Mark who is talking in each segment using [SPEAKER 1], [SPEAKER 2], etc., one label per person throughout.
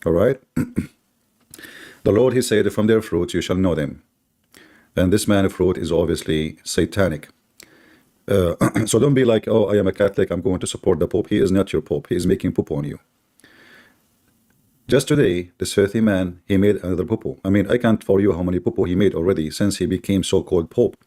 [SPEAKER 1] All right? The Lord, he said, from their fruits you shall know them. And this man of fruit is obviously satanic. So don't be like, oh, I am a Catholic, I'm going to support the Pope. He is not your Pope. He is making poop on you. Just today, this filthy man, he made another popo. I mean, I can't tell you how many popo he made already since he became so-called Pope.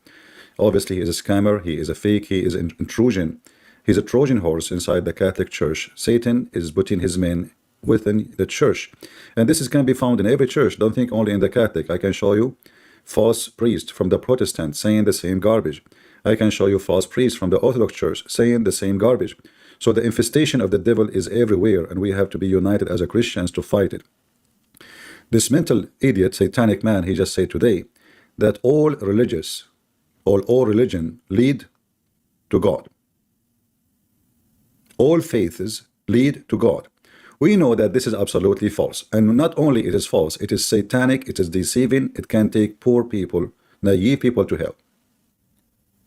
[SPEAKER 1] Obviously, he is a scammer, he is a fake, he is an intrusion. He's a Trojan horse inside the Catholic Church. Satan is putting his men within the church. And this is going to be found in every church. Don't think only in the Catholic. I can show you false priests from the Protestant saying the same garbage. I can show you false priests from the Orthodox Church saying the same garbage. So the infestation of the devil is everywhere, and we have to be united as a Christians to fight it. This mental idiot, satanic man, he just said today that all religion lead to God. All faiths lead to God. We know that this is absolutely false. And not only it is false, it is satanic, it is deceiving, it can take poor people, naive people to hell.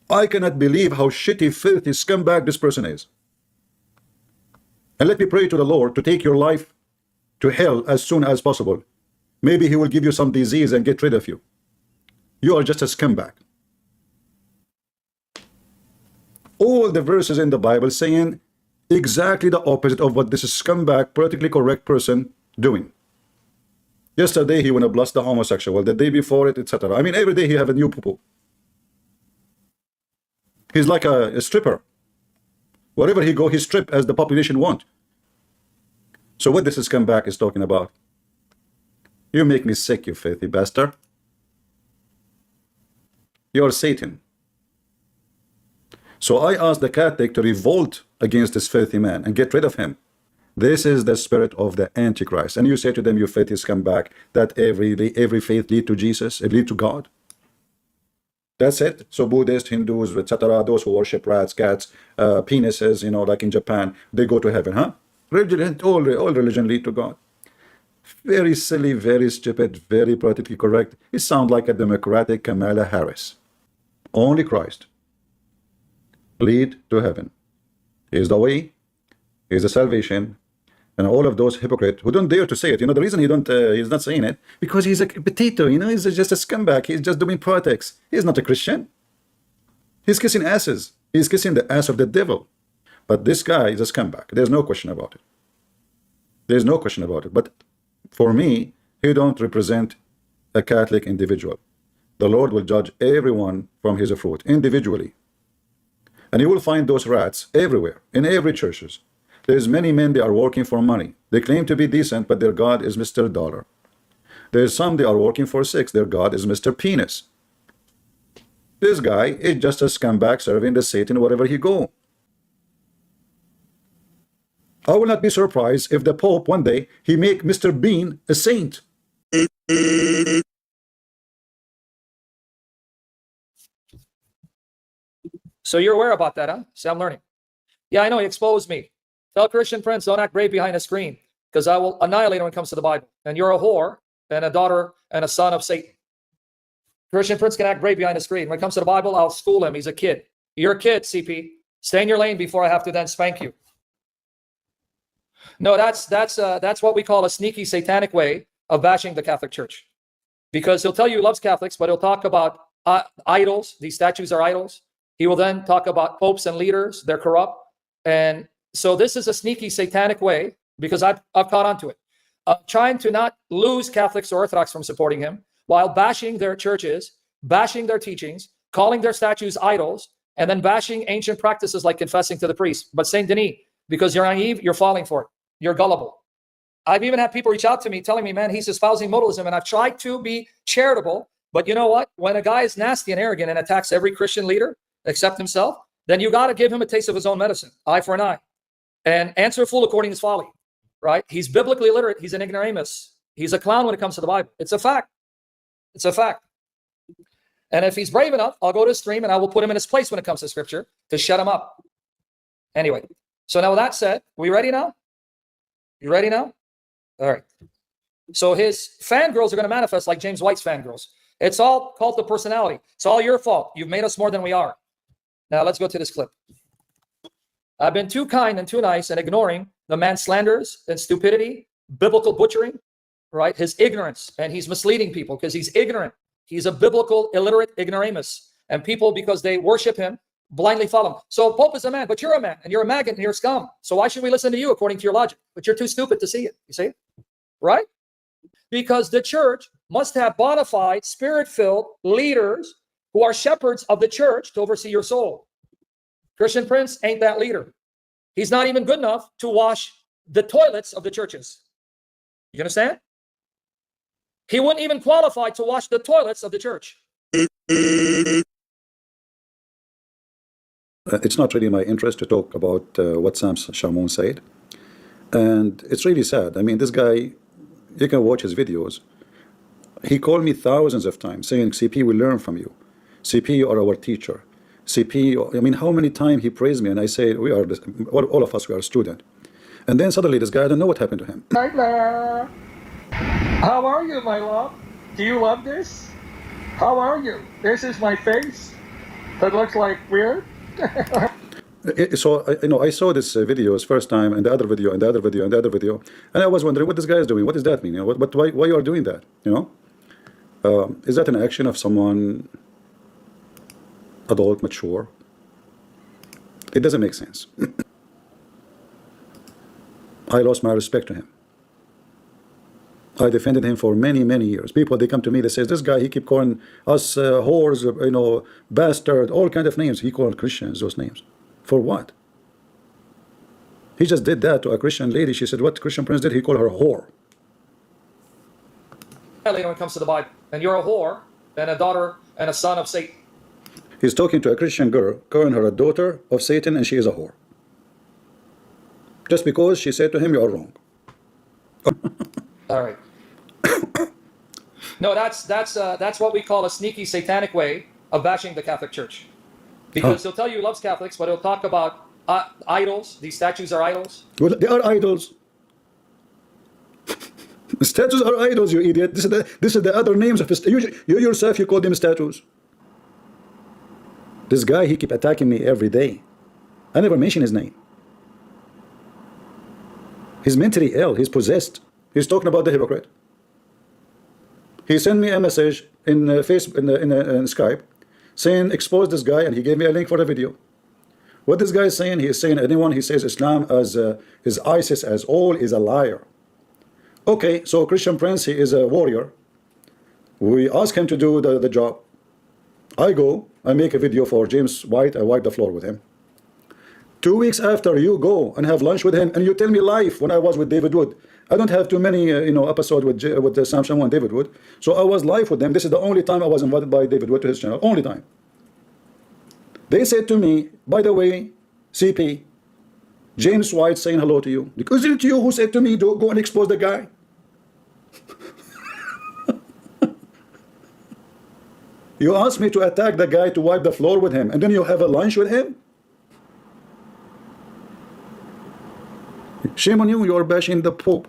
[SPEAKER 1] I cannot believe how shitty, filthy, scumbag this person is. And let me pray to the Lord to take your life to hell as soon as possible. Maybe he will give you some disease and get rid of you. You are just a scumbag. All the verses in the Bible saying exactly the opposite of what this scumbag, politically correct person doing. Yesterday he went to blast the homosexual, the day before it, etc. I mean, every day he have a new poo-poo. He's like a stripper. Wherever he go, he strip as the population want. So what this scumbag is talking about? You make me sick, you filthy bastard. You're Satan. So I asked the Catholic to revolt against this filthy man and get rid of him. This is the spirit of the Antichrist. And you say to them, you filthy scumbag, that every faith lead to Jesus, it lead to God. That's it. So Buddhists, Hindus, etc., those who worship rats, cats, penises, you know, like in Japan, they go to heaven, huh? Religion, all religion lead to God. Very silly, very stupid, very politically correct. It sounds like a Democratic Kamala Harris. Only Christ lead to heaven. He is the way, he is the salvation, and all of those hypocrites who don't dare to say it. You know, the reason he's not saying it, because he's a potato, you know, he's just a scumbag. He's just doing politics. He's not a Christian. He's kissing asses. He's kissing the ass of the devil. But this guy is a scumbag. There's no question about it. There's no question about it. But for me, he don't represent a Catholic individual. The Lord will judge everyone from his fruit individually. And you will find those rats everywhere, in every churches. There's many men, they are working for money. They claim to be decent, but their God is Mr. Dollar. There's some, they are working for sex. Their God is Mr. Penis. This guy is just a scumbag serving the Satan wherever he go. I will not be surprised if the Pope one day, he make Mr. Bean a saint.
[SPEAKER 2] So you're aware about that, huh? See, I'm learning. Yeah, I know, he exposed me. Tell Christian Prince, don't act brave behind a screen, because I will annihilate him when it comes to the Bible. And you're a whore and a daughter and a son of Satan. Christian Prince can act brave behind a screen. When it comes to the Bible, I'll school him. He's a kid. You're a kid, CP. Stay in your lane before I have to then spank you. No, that's what we call a sneaky satanic way of bashing the Catholic Church. Because he'll tell you he loves Catholics, but he'll talk about idols. These statues are idols. He will then talk about popes and leaders. They're corrupt. And so this is a sneaky satanic way, because I've caught on to it, trying to not lose Catholics or Orthodox from supporting him while bashing their churches, bashing their teachings, calling their statues idols, and then bashing ancient practices like confessing to the priest. But Saint Denis, because you're naive, you're falling for it. You're gullible. I've even had people reach out to me telling me, man, he's espousing modalism, and I've tried to be charitable. But you know what? When a guy is nasty and arrogant and attacks every Christian leader except himself, then you got to give him a taste of his own medicine, eye for an eye. And answer a fool according to his folly, right? He's biblically illiterate. He's an ignoramus. He's a clown when it comes to the Bible. It's a fact. It's a fact. And if he's brave enough, I'll go to his stream and I will put him in his place when it comes to scripture to shut him up. Anyway, so now with that said, we ready now? You ready now? All right. So his fangirls are going to manifest like James White's fangirls. It's all cult of personality. It's all your fault. You've made us more than we are. Now let's go to this clip. I've been too kind and too nice and ignoring the man's slanders and stupidity biblical butchering, right? His ignorance, and he's misleading people because he's ignorant. He's a biblical illiterate ignoramus, and people, because they worship him, blindly follow him. So Pope is a man, but you're a man, and you're a maggot, and you're scum. So why should we listen to you according to your logic? But you're too stupid to see it. You see, right? Because the church must have bona fide, spirit-filled leaders who are shepherds of the church to oversee your soul. Christian Prince ain't that leader. He's not even good enough to wash the toilets of the churches. You understand? He wouldn't even qualify to wash the toilets of the church.
[SPEAKER 1] It's not really my interest to talk about what Sam Shamoun said. And it's really sad. I mean, this guy, you can watch his videos. He called me thousands of times saying, CP, we learn from you. CP, you are our teacher. CP, I mean, how many times he praised me, and I say, we are, all of us, we are a student. And then suddenly this guy, I don't know what happened to him.
[SPEAKER 3] Hi there. How are you, my love? Do you love this? How are you? This is my face. That looks like weird.
[SPEAKER 1] So I saw this videos first time, and the other video, and the other video, and the other video, and I was wondering what this guy is doing. What does that mean? You know, why you are doing that? You know, is that an action of someone adult, mature? It doesn't make sense. I lost my respect to him. I defended him for many, many years. People, they come to me, they say, this guy, he keep calling us whores, you know, bastard, all kind of names. He called Christians those names. For what? He just did that to a Christian lady. She said, what Christian Prince did? He called her a whore.
[SPEAKER 2] When it comes to the Bible, and you're a whore, and a daughter and a son of Satan.
[SPEAKER 1] He's talking to a Christian girl, calling her a daughter of Satan, and she is a whore. Just because she said to him, you are wrong.
[SPEAKER 2] All right. No, that's what we call a sneaky satanic way of bashing the Catholic Church. Because he'll tell you he loves Catholics, but he'll talk about idols. These statues are idols.
[SPEAKER 1] Well, they are idols. Statues are idols, you idiot. This is the other names of you yourself. You call them statues. This guy, he keep attacking me every day. I never mention his name. He's mentally ill. He's possessed. He's talking about the hypocrite. He sent me a message in Facebook, in Skype, saying expose this guy, and he gave me a link for the video. What this guy is saying, he is saying anyone he says Islam as is ISIS as all is a liar. Okay, so Christian Prince, he is a warrior. We ask him to do the job. I go, I make a video for James White, I wipe the floor with him. 2 weeks after, you go and have lunch with him, and you tell me live when I was with David Wood. I don't have too many, episodes with Sam Shamoun and David Wood. So I was live with them. This is the only time I was invited by David Wood to his channel. Only time. They said to me, by the way, CP, James White saying hello to you. Because it's you who said to me, go and expose the guy. You asked me to attack the guy to wipe the floor with him, and then you have a lunch with him? Shame on you, you are bashing the Pope.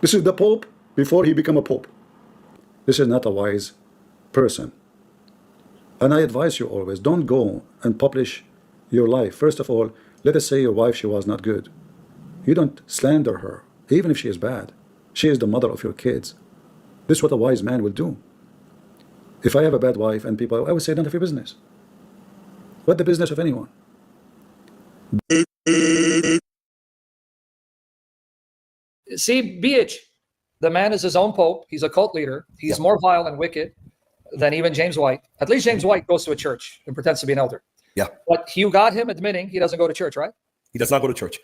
[SPEAKER 1] This is the Pope before he became a Pope. This is not a wise person. And I advise you always, don't go and publish your life. First of all, let us say your wife, she was not good. You don't slander her, even if she is bad. She is the mother of your kids. This is what a wise man will do. If I have a bad wife and people, I would say, none of your business. What the business of anyone?
[SPEAKER 2] See, BH, the man is his own pope. He's a cult leader. He's more vile and wicked than even James White. At least James White goes to a church and pretends to be an elder.
[SPEAKER 4] Yeah.
[SPEAKER 2] But you got him admitting he doesn't go to church, right?
[SPEAKER 4] He does not go to church.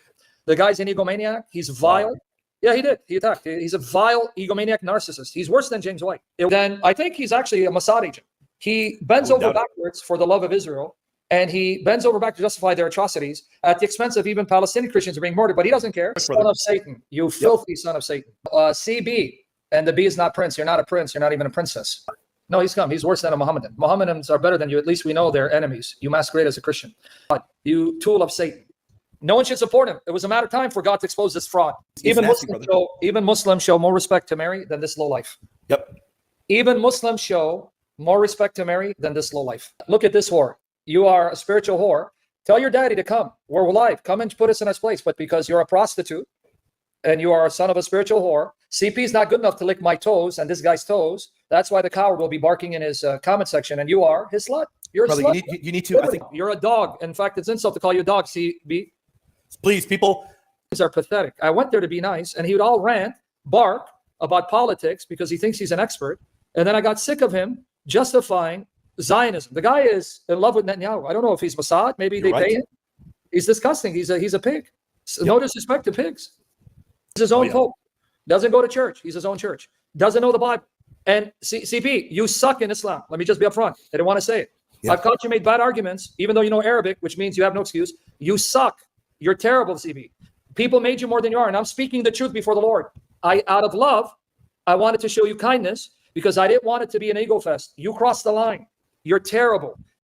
[SPEAKER 2] The guy's an egomaniac. He's vile. Wow. Yeah, he did. He attacked. He's a vile egomaniac narcissist. He's worse than James White. Then I think he's actually a Mossad agent. He bends over backwards for the love of Israel, and he bends over back to justify their atrocities at the expense of even Palestinian Christians being murdered, but he doesn't care. Son of Satan, you filthy son of Satan. CB, and the B is not prince. You're not a prince. You're not even a princess. No, he's come. He's worse than a Mohammedan. Mohammedans are better than you. At least we know they're enemies. You masquerade as a Christian. But you tool of Satan. No one should support him. It was a matter of time for God to expose this fraud. Even Muslims show more respect to Mary than this lowlife.
[SPEAKER 4] Yep.
[SPEAKER 2] Even Muslims show more respect to Mary than this lowlife. Look at this whore. You are a spiritual whore. Tell your daddy to come. We're live. Come and put us in our place. But because you're a prostitute and you are a son of a spiritual whore. CP is not good enough to lick my toes and this guy's toes. That's why the coward will be barking in his comment section, and you are his slut. You're
[SPEAKER 4] Brother,
[SPEAKER 2] a slut.
[SPEAKER 4] you need to, I think,
[SPEAKER 2] You're a dog. In fact, it's insult to call you a dog, CB.
[SPEAKER 4] please, people,
[SPEAKER 2] These are pathetic. I went there to be nice, and he would all rant, bark about politics because he thinks he's an expert. And then I got sick of him justifying Zionism. The guy is in love with Netanyahu. I don't know if he's Mossad. Maybe they pay him. He's disgusting. He's a pig. No disrespect to pigs. He's his own pope. Doesn't go to church. He's his own church. Doesn't know the Bible. And CP, you suck in Islam. Let me just be upfront. I didn't want to say it.
[SPEAKER 4] Yeah.
[SPEAKER 2] I've caught you made bad arguments, even though you know Arabic, which means you have no excuse. You suck. You're terrible, CP. People made you more than you are, and I'm speaking the truth before the Lord. Out of love, I wanted to show you kindness because I didn't want it to be an ego fest. You crossed the line. You're terrible.